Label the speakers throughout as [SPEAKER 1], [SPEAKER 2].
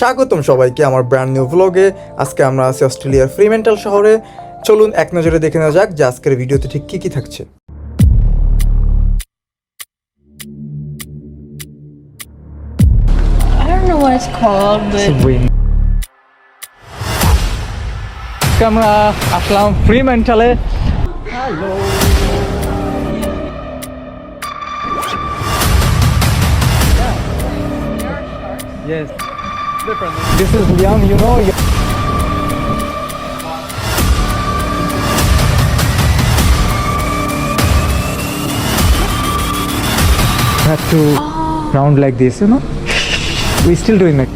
[SPEAKER 1] স্বাগতম সবাইকে আমার ব্র্যান্ড নিউ ভ্লগে। আজকে আমরা আছি অস্ট্রেলিয়ার ফ্রিমেন্টাল শহরে। চলুন এক নজরে দেখে নেওয়া যাক যে আজকের ভিডিওতে ঠিক কী কী থাকছে।
[SPEAKER 2] I don't know what it's called, but
[SPEAKER 3] আমরা আসলাম ফ্রিমেন্টালে। Hello, yes, different. This is young, you know. Have to round like this, you know. We still doing it.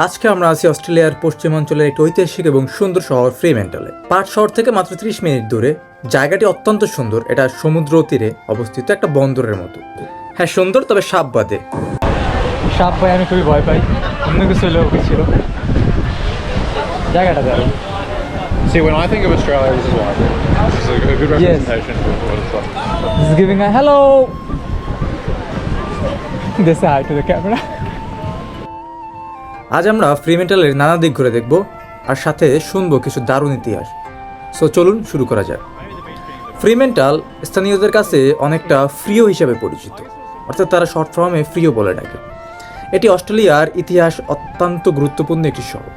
[SPEAKER 1] আজকে আমরা আছি অস্ট্রেলিয়ার পশ্চিমাঞ্চলের একটি ঐতিহাসিক এবং সুন্দর শহর ফ্রিমেন্টালে। পার্থ শহর থেকে মাত্র 30 মিনিট দূরে। জায়গাটি অত্যন্ত সুন্দর। এটা সমুদ্র তীরে অবস্থিত একটা বন্দরের মতো। হ্যাঁ সুন্দর, তবে সাপ বাদে।
[SPEAKER 3] সাপ ভাই আমি খুবই ভয় পাই, অন্য কিছু হলেও ছিল। জায়গাটা দারুণ।
[SPEAKER 4] See, when I think of Australia, this is what I think. This is a good representation of what it's like.
[SPEAKER 3] This is giving a hello. They say hi to the camera.
[SPEAKER 1] আজ আমরা ফ্রিমেন্টালের নানা দিক ঘুরে দেখব আর সাথে শুনবো কিছু দারুণ ইতিহাস। সো চলুন শুরু করা যাক। ফ্রিমেন্টাল স্থানীয়দের কাছে অনেকটা ফ্রিও হিসাবে পরিচিত, অর্থাৎ তারা শর্ট ফর্মে ফ্রিও বলে ডাকে। এটি অস্ট্রেলিয়ার ইতিহাস অত্যন্ত গুরুত্বপূর্ণ একটি শহর।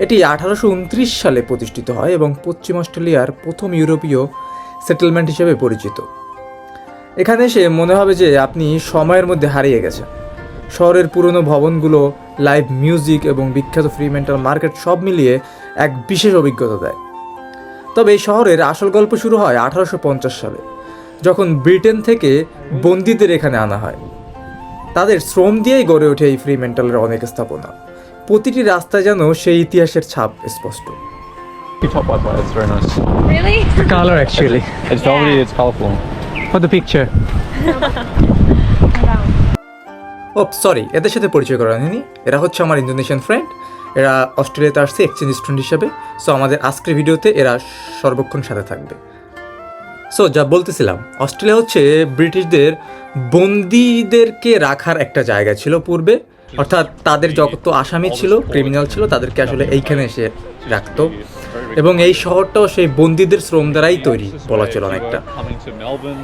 [SPEAKER 1] এটি 1829 সালে প্রতিষ্ঠিত হয় এবং পশ্চিম অস্ট্রেলিয়ার প্রথম ইউরোপীয় সেটেলমেন্ট হিসেবে পরিচিত। এখানে এসে মনে হবে যে আপনি সময়ের মধ্যে হারিয়ে গেছেন। শহরের পুরনো ভবনগুলো, লাইভ মিউজিক এবং বিখ্যাত ফ্রিমেন্টাল মার্কেট সব মিলিয়ে এক বিশেষ অভিজ্ঞতা দেয়। তবে এই শহরের আসল গল্প শুরু হয় 1850 সালে, যখন ব্রিটেন থেকে বন্দীদের এখানে আনা হয়। তাদের শ্রম দিয়েই গড়ে ওঠে এই ফ্রিমেন্টালের অনেক স্থাপনা। প্রতিটি রাস্তায় যেন সেই ইতিহাসের ছাপ স্পষ্ট।
[SPEAKER 4] Top white light, it's very nice.
[SPEAKER 2] really?
[SPEAKER 3] The color actually.
[SPEAKER 4] It's velvety, it's colourful.
[SPEAKER 3] For the picture.
[SPEAKER 1] Oh sorry, এদের সাথে পরিচয় করা হয়নি। এরা হচ্ছে আমার ইন্দোনেশিয়ান ফ্রেন্ড। এরা অস্ট্রেলিয়াতে আসছে এক্সচেঞ্জ স্টুডেন্ট হিসেবে। সো আমাদের আজকের ভিডিওতে এরা সর্বক্ষণ সাথে থাকবে। সো যা বলতেছিলাম, অস্ট্রেলিয়া হচ্ছে ব্রিটিশদের বন্দীদেরকে রাখার একটা জায়গা ছিল পূর্বে, অর্থাৎ তাদের যত আসামি ছিল, ক্রিমিনাল ছিল, তাদেরকে আসলে এইখানে এসে রাখতো। এবং এই শহরটাও সেই বন্দীদের শ্রম দ্বারাই তৈরি বলা চলে অনেকটা।
[SPEAKER 4] Coming to Melbourne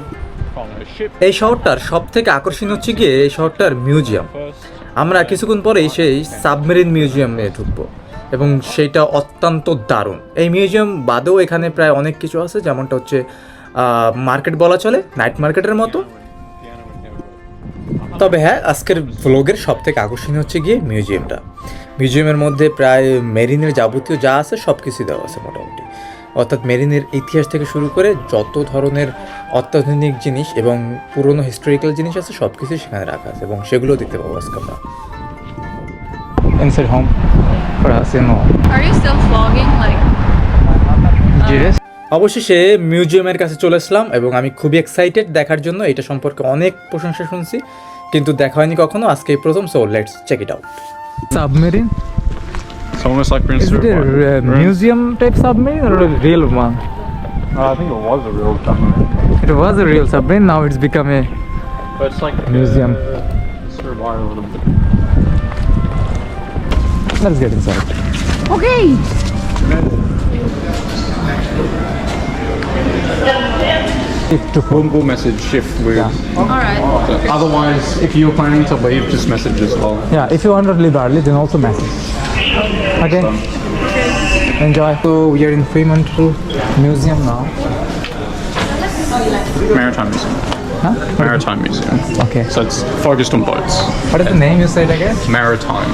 [SPEAKER 4] from a ship.
[SPEAKER 1] এই শহরটার সব থেকে আকর্ষণীয় হচ্ছে গিয়ে এই শহরটার মিউজিয়াম। আমরা কিছুক্ষণ পরেই সেই সাবমেরিন মিউজিয়ামে ঢুকবো এবং সেইটা অত্যন্ত দারুণ। এই মিউজিয়াম বাদেও এখানে প্রায় অনেক কিছু আছে, যেমনটা হচ্ছে মার্কেট বলা চলে, নাইট মার্কেটের মতো। তবে হ্যাঁ, আজকের ভ্লগের সব থেকে আকর্ষণীয় হচ্ছে গিয়ে মিউজিয়ামটা। মিউজিয়ামের মধ্যে প্রায় মেরিনের যাবতীয় যা আছে সব কিছুই দেওয়া আছে মোটামুটি, অর্থাৎ মেরিনের ইতিহাস থেকে শুরু করে যত ধরনের অত্যাধুনিক জিনিস এবং পুরনো হিস্টোরিক্যাল জিনিস আছে সব কিছুই সেখানে রাখা আছে এবং সেগুলো দেখতে পাবো আজকে আমরা।
[SPEAKER 3] Inside home for us, you know.
[SPEAKER 2] Are you still vlogging? Like,
[SPEAKER 3] Yes.
[SPEAKER 1] অবশেষে মিউজিয়ামের কাছে চলে আসলাম এবং আমি খুবই এক্সাইটেড দেখার জন্য। এটা সম্পর্কে অনেক প্রশংসা শুনছি, কিন্তু দেখা হয়নি কখনো, আজকেই প্রথম। So let's check it out.
[SPEAKER 3] Submarine?
[SPEAKER 4] It's almost like Prince
[SPEAKER 3] Is it a museum type submarine or a real one?
[SPEAKER 4] I think it was a real submarine.
[SPEAKER 3] It was a real submarine, now it's become a
[SPEAKER 4] But it's like
[SPEAKER 3] museum.
[SPEAKER 4] survived a little bit.
[SPEAKER 3] Let's get inside.
[SPEAKER 2] okay.
[SPEAKER 3] If to home.
[SPEAKER 4] Google message if we.
[SPEAKER 2] All right.
[SPEAKER 4] Otherwise, if you're planning to leave, just message as well.
[SPEAKER 3] Yeah, if you want to leave early, then also message. Okay. Enjoy. So we are in Fremantle Museum now.
[SPEAKER 4] Maritime Museum.
[SPEAKER 3] Huh?
[SPEAKER 4] Maritime Museum.
[SPEAKER 3] Okay.
[SPEAKER 4] So it's focused on boats.
[SPEAKER 3] What is the name you said again?
[SPEAKER 4] Maritime.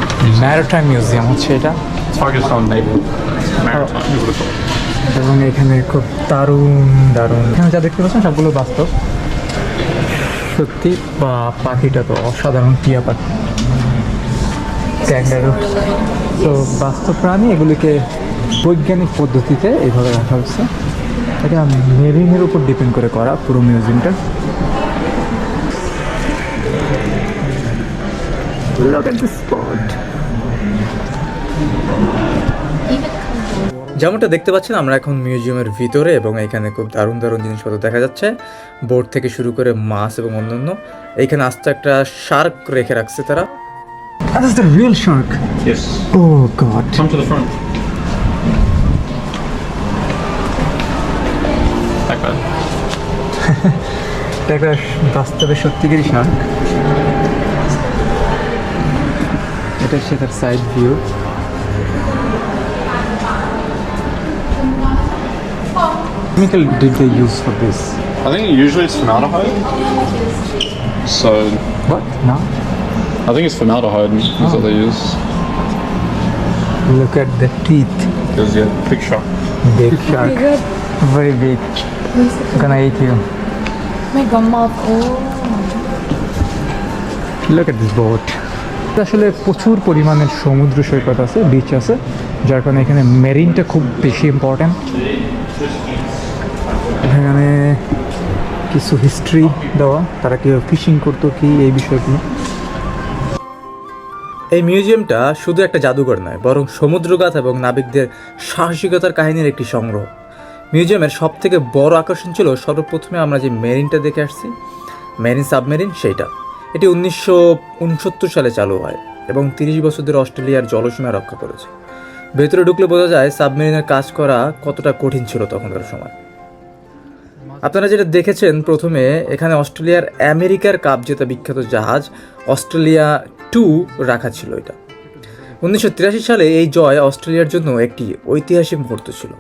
[SPEAKER 3] Maritime Museum হচ্ছে এটা।
[SPEAKER 4] It's focused on naval. Maritime. You would have thought.
[SPEAKER 3] এবং এখানে খুব দারুণ দারুণ, এখানে যা দেখতে পাচ্ছেন সবগুলো বাস্তব। সত্যি বা পাখিটা তো অসাধারণ, টিয়া পাখি, ক্যাঙ্গারু। তো বাস্তব প্রাণী, এগুলিকে বৈজ্ঞানিক পদ্ধতিতে এইভাবে রাখা হচ্ছে। এটা মেরিনের উপর ডিপেন্ড করে করা পুরো মিউজিয়ামটা। Look at the spot.
[SPEAKER 2] Even
[SPEAKER 1] যেমনটা দেখতে পাচ্ছেন আমরা এখন মিউজিয়ামের ভিতরে, এবং এখানে খুব দারুণ দারুণ জিনিসপত্র দেখা যাচ্ছে, বোট থেকে শুরু করে মাছ এবং অন্যান্য। এইখানে আস্তে একটা শার্ক রেখে রাখছে তারা।
[SPEAKER 3] That is the real shark.
[SPEAKER 4] Yes.
[SPEAKER 3] Oh god.
[SPEAKER 4] Come to the front. That guy.
[SPEAKER 3] এটা একটা বাস্তবে সত্যিকারই শার্ক। এটা হচ্ছে তার side view. Chemical did they use for this?
[SPEAKER 4] I think usually it's formaldehyde. So
[SPEAKER 3] What? No?
[SPEAKER 4] I think it's formaldehyde is what they use.
[SPEAKER 3] Look at the teeth.
[SPEAKER 4] Because yeah, big shark.
[SPEAKER 3] Big shark. Very big. Gonna eat you.
[SPEAKER 2] My grandma. Oh.
[SPEAKER 3] Look at this boat. আসলে প্রচুর পরিমাণের সমুদ্র সৈকত আছে, beach আছে, যার কারণে এখানে মেরিনটা খুব বেশি ইম্পর্ট্যান্ট। এখানে কিছু হিস্ট্রি দেওয়া, তারা কীভাবে ফিশিং করতো কি এই বিষয়গুলো।
[SPEAKER 1] এই মিউজিয়ামটা শুধু একটা জাদুঘর নয়, বরং সমুদ্রগাথা এবং নাবিকদের সাহসিকতার কাহিনীর একটি সংগ্রহ। মিউজিয়ামের সবথেকে বড় আকর্ষণ ছিল সর্বপ্রথমে আমরা যে মেরিনটা দেখে আসছি, মেরিন সাবমেরিন, সেইটা। এটি 1969 সালে চালু হয় এবং 30 বছর ধরে অস্ট্রেলিয়ার জলসীমা রক্ষা করেছে। ভেতরে ঢুকলে বোঝা যায় সাবমেরিনের কাজ করা কতটা কঠিন ছিল তখনকার সময়। আপনারা যেটা দেখেছেন প্রথমে, এখানে অস্ট্রেলিয়ার আমেরিকার কাপ জেতা বিখ্যাত জাহাজ অস্ট্রেলিয়া 2 রাখা ছিল। এটা 1983 সালে এই জয় অস্ট্রেলিয়ার জন্য একটি ঐতিহাসিক মুহূর্ত ছিল।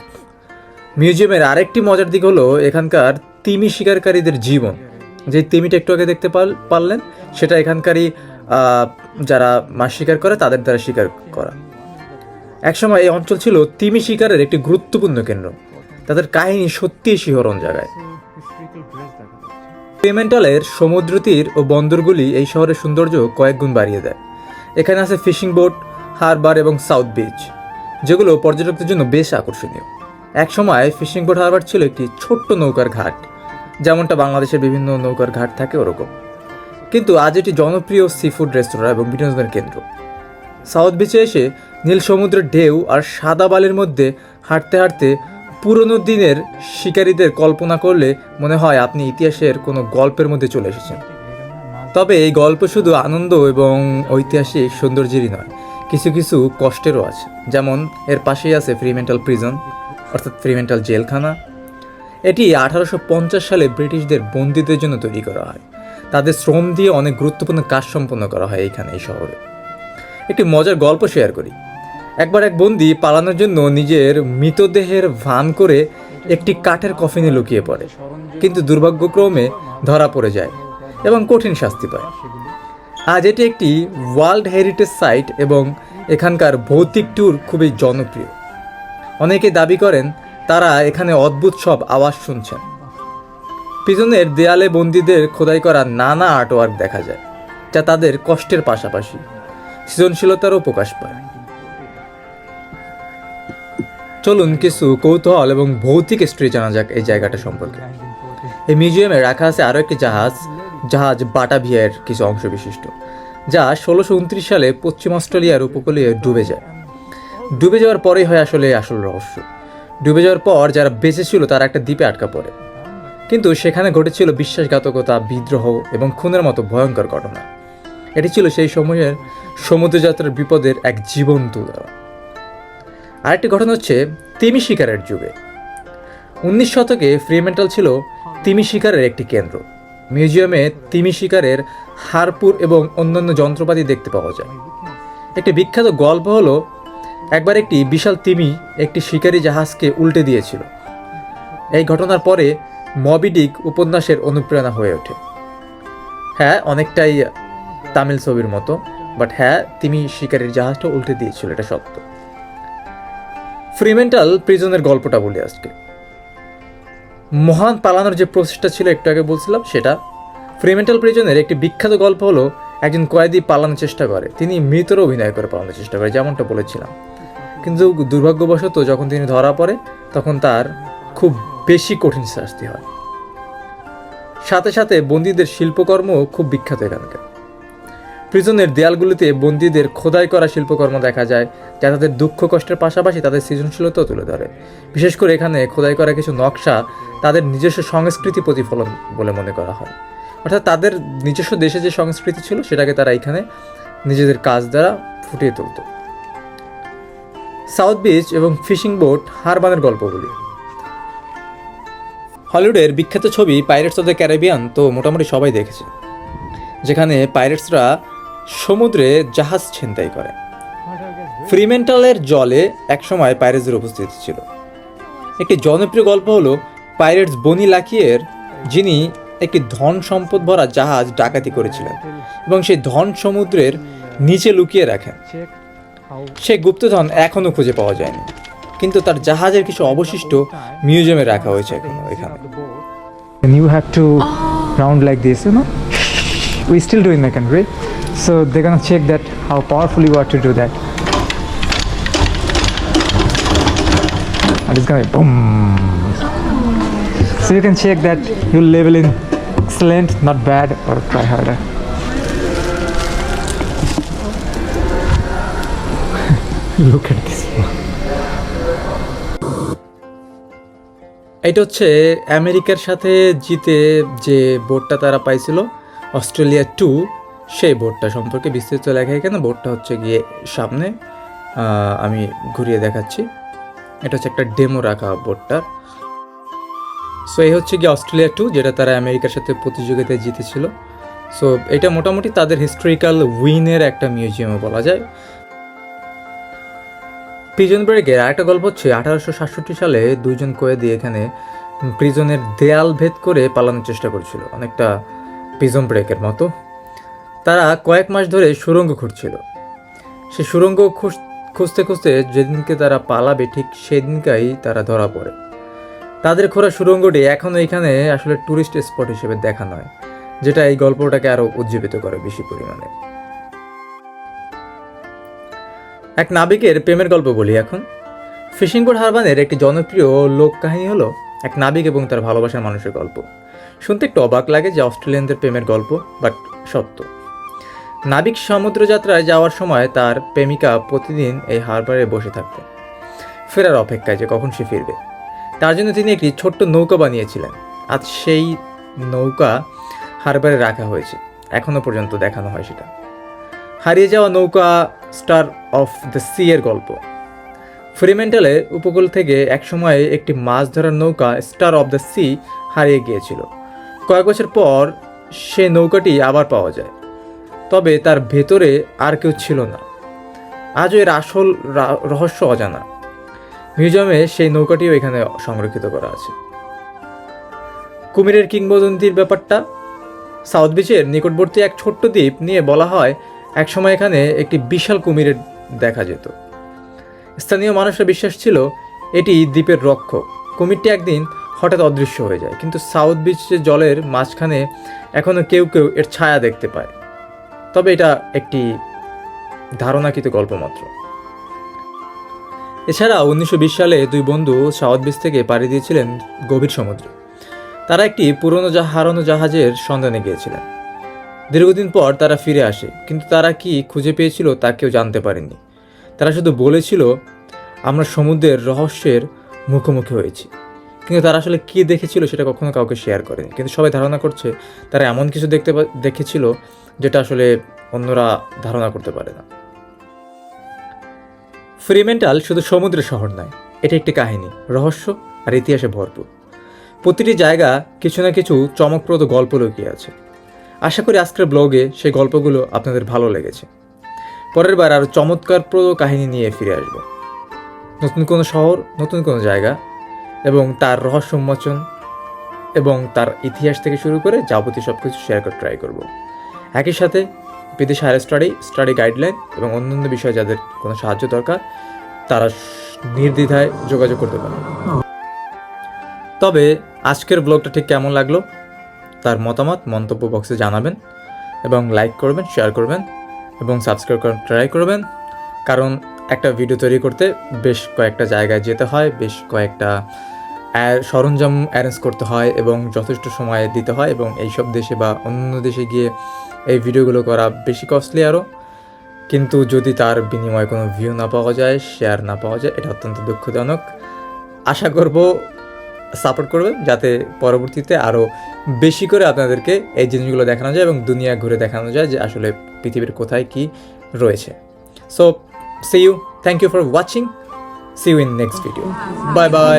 [SPEAKER 1] মিউজিয়ামের আরেকটি মজার দিক হলো এখানকার তিমি শিকারকারীদের জীবন। যে তিমিটা একটু আগে দেখতে পারলেন, সেটা এখানকারই যারা মাছ শিকার করে তাদের দ্বারা শিকার করা। একসময় এই অঞ্চল ছিল তিমি শিকারের একটি গুরুত্বপূর্ণ কেন্দ্র। তাদের কাহিনী সত্যিই শিহরণ জাগায়। ফ্রিমেন্টালের সমুদ্র তীর ও বন্দরগুলি এই শহরের সৌন্দর্য কয়েক গুণ বাড়িয়ে দেয়। এখানে আছে ফিশিং বোট, হারবার এবং সাউথ বিচ, যেগুলো পর্যটকদের জন্য বেশ আকর্ষণীয়। একসময় ফিশিং বোট হারবার ছিল একটি ছোট্ট নৌকার ঘাট, যেমনটা বাংলাদেশের বিভিন্ন নৌকার ঘাট থাকে ওরকম, কিন্তু আজ এটি জনপ্রিয় সি ফুড রেস্তোরাঁ এবং বিনোদনের কেন্দ্র। সাউথ বিচে এসে নীল সমুদ্রের ঢেউ আর সাদা বালির মধ্যে হাঁটতে হাঁটতে পুরনো দিনের শিকারীদের কল্পনা করলে মনে হয় আপনি ইতিহাসের কোনো গল্পের মধ্যে চলে এসেছেন। তবে এই গল্প শুধু আনন্দ এবং ঐতিহাসিক সৌন্দর্যেরই নয়, কিছু কিছু কষ্টেরও আছে। যেমন এর পাশেই আছে ফ্রিমেন্টাল প্রিজন, অর্থাৎ ফ্রিমেন্টাল জেলখানা। এটি 1850 সালে ব্রিটিশদের বন্দীদের জন্য তৈরি করা হয়। তাদের শ্রম দিয়ে অনেক গুরুত্বপূর্ণ কাজ সম্পন্ন করা হয় এইখানে, এই শহরে। একটি মজার গল্প শেয়ার করি। একবার এক বন্দী পালানোর জন্য নিজের মৃতদেহের ভান করে একটি কাঠের কফিনে লুকিয়ে পড়ে, কিন্তু দুর্ভাগ্যক্রমে ধরা পড়ে যায় এবং কঠিন শাস্তি পায়। আজ এটি একটি ওয়ার্ল্ড হেরিটেজ সাইট এবং এখানকার ভৌতিক ট্যুর খুবই জনপ্রিয়। অনেকে দাবি করেন তারা এখানে অদ্ভুত সব আওয়াজ শুনছেন। পিছনের দেয়ালে বন্দীদের খোদাই করা নানা আর্টওয়ার্ক দেখা যায়, যা তাদের কষ্টের পাশাপাশি সৃজনশীলতারও প্রকাশ পায়। চলুন কিছু কৌতূহল এবং ভৌতিক হিস্ট্রি জানা যাক এই জায়গাটা সম্পর্কে। এই মিউজিয়ামে রাখা আছে আরও একটি জাহাজ বাটাভিয়ার কিছু অংশ বিশিষ্ট, যা 1629 সালে পশ্চিম অস্ট্রেলিয়ার উপকূলে ডুবে যায়। ডুবে যাওয়ার পরেই হয় আসলে আসল রহস্য। ডুবে যাওয়ার পর যারা বেঁচে ছিল তারা একটা দ্বীপে আটকা পড়ে, কিন্তু সেখানে ঘটেছিল বিশ্বাসঘাতকতা, বিদ্রোহ এবং খুনের মতো ভয়ঙ্কর ঘটনা। এটি ছিল সেই সময়ের সমুদ্রযাত্রার বিপদের এক জীবন্ত উদাহরণ। আরেকটি ঘটনা হচ্ছে তিমি শিকারের যুগে। 19 শতকে ফ্রিমেন্টাল ছিল তিমি শিকারের একটি কেন্দ্র। মিউজিয়ামে তিমি শিকারের হারপুর এবং অন্যান্য যন্ত্রপাতি দেখতে পাওয়া যায়। একটি বিখ্যাত গল্প হলো একবার একটি বিশাল তিমি একটি শিকারী জাহাজকে উল্টে দিয়েছিল। এই ঘটনার পরে মবি ডিক উপন্যাসের অনুপ্রেরণা হয়ে ওঠে। হ্যাঁ, অনেকটাই তামিল ছবির মতো, বাট হ্যাঁ, তিমি শিকারীর জাহাজটা উল্টে দিয়েছিল, এটা সত্য। ফ্রিমেন্টাল প্রিজনের গল্পটা বলি আজকে। মহান পালানোর যে প্রসেসটা ছিল একটু আগে বলছিলাম, সেটা ফ্রিমেন্টাল প্রিজনের একটি বিখ্যাত গল্প হলো একজন কয়েদি পালানোর চেষ্টা করে। তিনি মৃতর অভিনয় করে পালানোর চেষ্টা করে, যেমনটা বলেছিলাম, কিন্তু দুর্ভাগ্যবশত যখন তিনি ধরা পড়ে তখন তার খুব বেশি কঠিন শাস্তি হয়। সাথে সাথে বন্দীদের শিল্পকর্ম খুব বিখ্যাত এখানকার। প্রিজনের দেয়ালগুলিতে বন্দীদের খোদাই করা শিল্পকর্ম দেখা যায়, যা তাদের দুঃখ কষ্টের পাশাপাশি তাদের সৃজনশীলতাও তুলে ধরে। বিশেষ করে এখানে খোদাই করা কিছু নকশা তাদের নিজস্ব সংস্কৃতি প্রতিফলন বলে মনে করা হয়। অর্থাৎ তাদের নিজস্ব দেশে যে সংস্কৃতি ছিল সেটাকে তারা এখানে নিজেদের কাজ দ্বারা ফুটিয়ে তুলত। সাউথ বিচ এবং ফিশিং বোট হারবানের গল্পগুলি। হলিউডের বিখ্যাত ছবি পাইরেটস অফ দ্য ক্যারিবিয়ান তো মোটামুটি সবাই দেখেছে, যেখানে পাইরেটসরা সমুদ্রে জাহাজ ছিনতাই করে। ফ্রিমেন্টালের জলে একসময় পাইরেটসদের উপস্থিতি ছিল। একটি জনপ্রিয় গল্প হলো পাইরেটস বনি লাকিয়ের, যিনি একটি ধন সম্পদ ভরা জাহাজ ডাকাতি করেছিলেন এবং সেই ধন সমুদ্রের নিচে লুকিয়ে রাখেন। সেই গুপ্তধন এখনও খুঁজে পাওয়া যায়নি, কিন্তু তার জাহাজের কিছু অবশিষ্ট মিউজিয়ামে রাখা হয়েছে এখনো এখানে।
[SPEAKER 3] And you have to round like this, you know. We still do in my country, so they're gonna check that how powerful you are to do that. And it's gonna be boom. So you can check that you level in excellent, not bad, or try harder. Look at this.
[SPEAKER 1] এটা হচ্ছে আমেরিকার সাথে জিতে যে বোটটা তারা পাইছিল, Australia 2, সেই বোটটা সম্পর্কে বিস্তারিত লেখা এখানে। বোটটা হচ্ছে গিয়ে সামনে, আমি ঘুরিয়ে দেখাচ্ছি। এটা হচ্ছে একটা ডেমো রাখা বোটটার। সো এই হচ্ছে গিয়ে অস্ট্রেলিয়া 2, যেটা তারা আমেরিকার সাথে প্রতিযোগিতায় জিতেছিল। সো এটা মোটামুটি তাদের হিস্টোরিক্যাল উইনের একটা মিউজিয়ামও বলা যায়। প্রিজন ব্রেকের আরেকটা গল্প হচ্ছে 1867 সালে দুইজন কয়েদি এখানে প্রিজনের দেয়াল ভেদ করে পালানোর চেষ্টা করছিল, অনেকটা প্রিজন ব্রেকের মতো। তারা কয়েক মাস ধরে সুড়ঙ্গ খুঁড়ছিল। সে সুড়ঙ্গ খুঁজতে খুঁজতে যেদিনকে তারা পালাবে ঠিক সেদিনকেই তারা ধরা পড়ে। তাদের খোঁড়া সুড়ঙ্গটি এখনও এখানে আসলে ট্যুরিস্ট স্পট হিসেবে দেখানো হয়, যেটা এই গল্পটাকে আরও উজ্জীবিত করে বেশি পরিমাণে। এক নাবিকের প্রেমের গল্প বলি এখন। ফিশিং বোট হারবানের একটি জনপ্রিয় লোক কাহিনী হলো এক নাবিক এবং তার ভালোবাসার মানুষের গল্প। শুনতে একটু অবাক লাগে যে অস্ট্রেলিয়ানদের প্রেমের গল্প, বাট সত্য। নাবিক সমুদ্রযাত্রায় যাওয়ার সময় তার প্রেমিকা প্রতিদিন এই হারবারে বসে থাকতেন, ফেরার অপেক্ষায় যে কখন সে ফিরবে। তার জন্য তিনি একটি ছোট্ট নৌকা বানিয়েছিলেন। আজ সেই নৌকা হারবারে রাখা হয়েছে, এখনও পর্যন্ত দেখানো হয় সেটা। হারিয়ে যাওয়া নৌকা স্টার অফ দ্য সি এর গল্প। ফ্রিমেন্টালের উপকূল থেকে একসময় একটি মাছ ধরার নৌকা স্টার অফ দ্য সি হারিয়ে গিয়েছিল। কয়েক বছর পর সে নৌকাটি আবার পাওয়া যায়, তবে তার ভেতরে আর কেউ ছিল না। আজও এর আসল রহস্য অজানা। মিউজিয়ামে সেই নৌকাটিও এখানে সংরক্ষিত করা আছে। কুমিরের কিংবদন্তির ব্যাপারটা। সাউথ বিচের নিকটবর্তী এক ছোট্ট দ্বীপ নিয়ে বলা হয় একসময় এখানে একটি বিশাল কুমিরের দেখা যেত। স্থানীয় মানুষের বিশ্বাস ছিল এটি দ্বীপের রক্ষক। কুমিরটি একদিন হঠাৎ অদৃশ্য হয়ে যায়, কিন্তু সাউথ বিচের জলের মাঝখানে এখনও কেউ কেউ এর ছায়া দেখতে পায়। তবে এটা একটি ধারণাকৃত গল্প মাত্র। এছাড়া 1920 সালে দুই বন্ধু সাউথ বিচ থেকে পাড়ি দিয়েছিলেন গভীর সমুদ্রে। তারা একটি পুরনো হারানো জাহাজের সন্ধানে গিয়েছিলেন। দীর্ঘদিন পর তারা ফিরে আসে, কিন্তু তারা কি খুঁজে পেয়েছিল তা কেউ জানতে পারেনি। তারা শুধু বলেছিল, আমরা সমুদ্রের রহস্যের মুখোমুখি হয়েছি। কিন্তু তারা আসলে কী দেখেছিল সেটা কখনো কাউকে শেয়ার করেনি। কিন্তু সবাই ধারণা করছে তারা এমন কিছু দেখেছিল যেটা আসলে অন্যরা ধারণা করতে পারে না। ফ্রিমেন্টাল শুধু সমুদ্রের শহর নয়, এটা একটি কাহিনী, রহস্য আর ইতিহাসে ভরপুর। প্রতিটি জায়গা কিছু না কিছু চমকপ্রদ গল্প লুকিয়ে আছে। আশা করি আজকের ব্লগে সেই গল্পগুলো আপনাদের ভালো লেগেছে। পরের বার আরও চমৎকারপ্রদ কাহিনী নিয়ে ফিরে আসব। নতুন কোনো শহর, নতুন কোনো জায়গা এবং তার রহস্য উন্মোচন এবং তার ইতিহাস থেকে শুরু করে যাবতীয় সব কিছু শেয়ার করে ট্রাই করব। একই সাথে বিদেশে হায়ার স্টাডি গাইডলাইন এবং অন্যান্য বিষয়ে যাদের কোনো সাহায্য দরকার তারা নির্দ্বিধায় যোগাযোগ করতে পারে। তবে আজকের ব্লগটা ঠিক কেমন লাগলো তার মতামত মন্তব্য বক্সে জানাবেন এবং লাইক করবেন, শেয়ার করবেন এবং সাবস্ক্রাইব করার ট্রাই করবেন। কারণ একটা ভিডিও তৈরি করতে বেশ কয়েকটা জায়গায় যেতে হয়, বেশ কয়েকটা সরঞ্জাম অ্যারেঞ্জ করতে হয় এবং যথেষ্ট সময় দিতে হয়, এবং এইসব দেশে বা অন্য দেশে গিয়ে এই ভিডিওগুলো করা বেশি কস্টলি আরও, কিন্তু যদি তার বিনিময়ে কোনো ভিউ না পাওয়া যায়, শেয়ার না পাওয়া যায়, এটা অত্যন্ত দুঃখজনক। আশা করব সাপোর্ট করবেন যাতে পরবর্তীতে আরও বেশি করে আপনাদেরকে এই জিনিসগুলো দেখানো যায় এবং দুনিয়া ঘুরে দেখানো যায় যে আসলে পৃথিবীর কোথায় কি রয়েছে। So see you, thank you for watching, see you in next video, bye by.